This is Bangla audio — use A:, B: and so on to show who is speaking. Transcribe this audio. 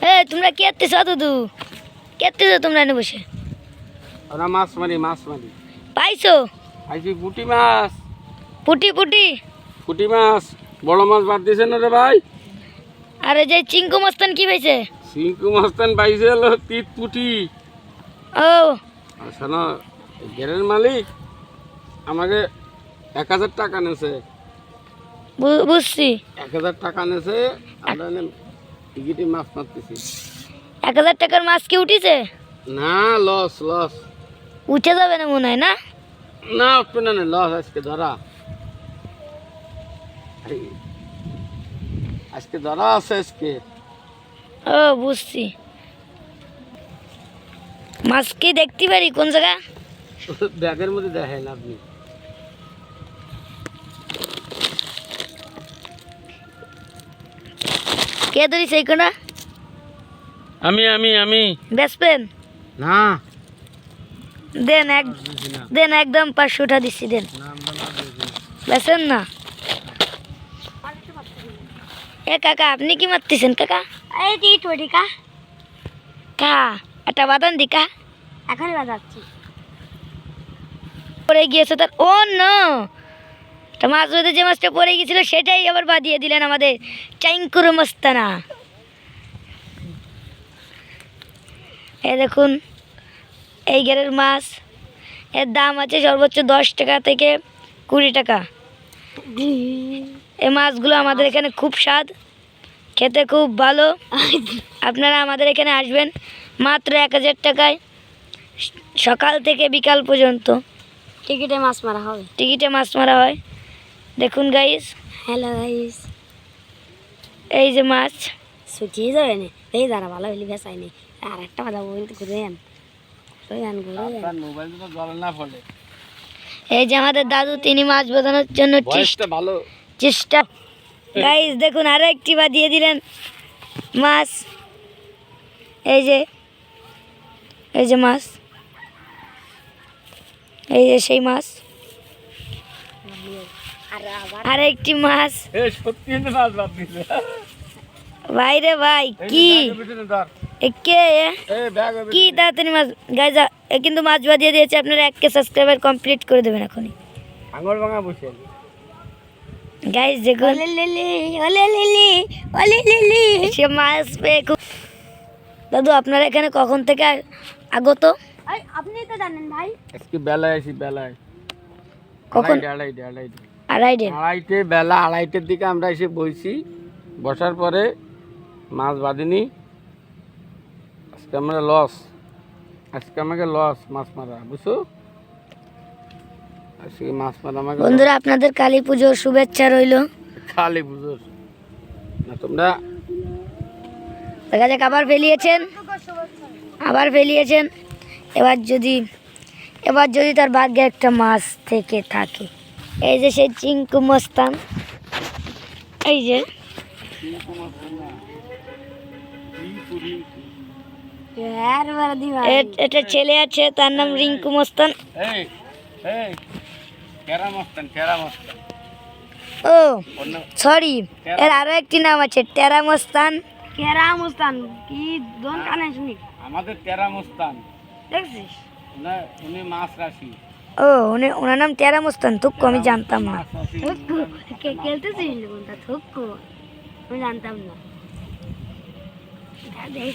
A: এ তোমরা কি করতেছ দুদু? কি করতেছ তোমরা এনে বসে?
B: ওরা মাছ মারি
A: পাইছো?
B: আইছি পুঁটি মাছ।
A: পুটি পুটি
B: পুঁটি মাছ বড় মাছ বাদ দিয়েছে না রে ভাই?
A: আরে যে চিঙ্কু মস্তান কি পাইছে?
B: সিংকু মস্তান পাইছে হলো তিত পুঁটি।
A: ও
B: আর শোনো, গেরের মালিক আমাকে 1000 টাকা নেছে।
A: বুঝছি।
B: 1000 টাকা নেছে, আমরা টিকিটে মাছ মারতেছি।
A: 1000 টাকার মাছ কি উঠিছে?
B: না, লস লস।
A: উঠে যাবে না মনে হয় না?
B: না উঠবে না, লস আজকে ধরা। আজকে ধরা আছে আজকে।
A: ও বুঝছি। মাছ কি দেখতে পারি কোন জায়গা?
B: ব্যাগের মধ্যে দেখেন আপনি।
A: কে ধরিস এই কোনা?
B: আমি আমি আমি
A: বেসপেন
B: না
A: দেন একদম 500 টাকা দিচ্ছি দেন। বেসেন না। এ কাকা আপনি কি মারতেছেন কাকা?
C: এই টি কা
A: কা একটা বাদান দি কা
C: এখনই বাজাচ্ছি।
A: পড়ে গিয়েছে তার। ও নো, মাছ ধরতে যে মাছটা পড়ে গিয়েছিল সেটাই আবার বাদিয়ে দিলেন আমাদের চাইঙ্কুর মস্তানা। এ দেখুন এই গেরের মাছ, এর দাম আছে সর্বোচ্চ 10 টাকা থেকে 20 টাকা। এই মাছগুলো আমাদের এখানে খুব স্বাদ, খেতে খুব ভালো। আপনারা আমাদের এখানে আসবেন মাত্র 1000 টাকায় সকাল থেকে বিকাল পর্যন্ত
C: টিকিটে মাছ মারা হবে।
A: টিকিটে মাছ মারা হয়। দেখুন গাইস,
C: হ্যালো গাইস,
A: এই যে মাছ
C: শুকিয়ে যাবে না। এই দাঁড়া ভালো হইলে বেসাই নেই। আর একটা কথা বলতে ঘুরে আন
B: মোবাইল তো জল না ফলে।
A: এই যে আমাদের দাদু, তিনি মাছ বাঁধানোর জন্য
B: বয়সটা ভালো।
A: চেষ্টা। গাইস দেখুন আরো একটি বাদিয়ে দিলেন মাছ। এই যে মাছ, এই যে সেই মাছ। আর একটি মাছ।
B: এই সত্যি মাছ বাদ দিছে।
A: ভাই রে ভাই, কি কে কি তাড়াতাড়ি মাছ গাইজ, কিন্তু মাছ বাদিয়ে দিয়েছে। আপনারা 1K সাবস্ক্রাইবার কমপ্লিট করে দেবেন এখনই।
B: আঙুর ভাঙা বসে
A: গাইজ দেখুন সে মাছ পেয়ে খুব। দাদু আপনারা এখানে কখন থেকে আগত?
C: আপনি তো জানেন ভাই।
B: আজকে বেলায় আসি, বেলায়
A: কখন?
B: আড়াইটে বেলা 2:30-এর দিকে আমরা এসে বইছি। বসার পরে মাছ বাঁধিনি। আজকে আমরা লস, আজকে আমাকে লস মাছ মারা, বুঝছো? আজকে মাছ মারা আমাকে।
A: বন্ধুরা আপনাদের কালী পুজোর শুভেচ্ছা রইল।
B: কালী পুজোর না তোমরা
A: দেখা যাক, আবার ফেলিয়েছেন। এবার যদি তার ভাগ্যে একটা মাছ থেকে থাকে। এই যে সেই চিঙ্কু মস্তান, এই যে এটা ছেলে আছে, তার নাম রিঙ্কু মস্তান। ও সরি, এর আরো একটি নাম আছে টেরা মস্তান।
C: কেরামস্তান কি দোন কানে শুনি
B: আমাদের টেরা মস্তান।
C: দেখছিস?
B: উনি মাছ রাশি।
A: ও ওনার নাম টেরা মস্তান। থুক্কু, আমি জানতাম না।
C: খেলতেছিস কোনটা থুক্কু? আমি জানতাম না। দেখ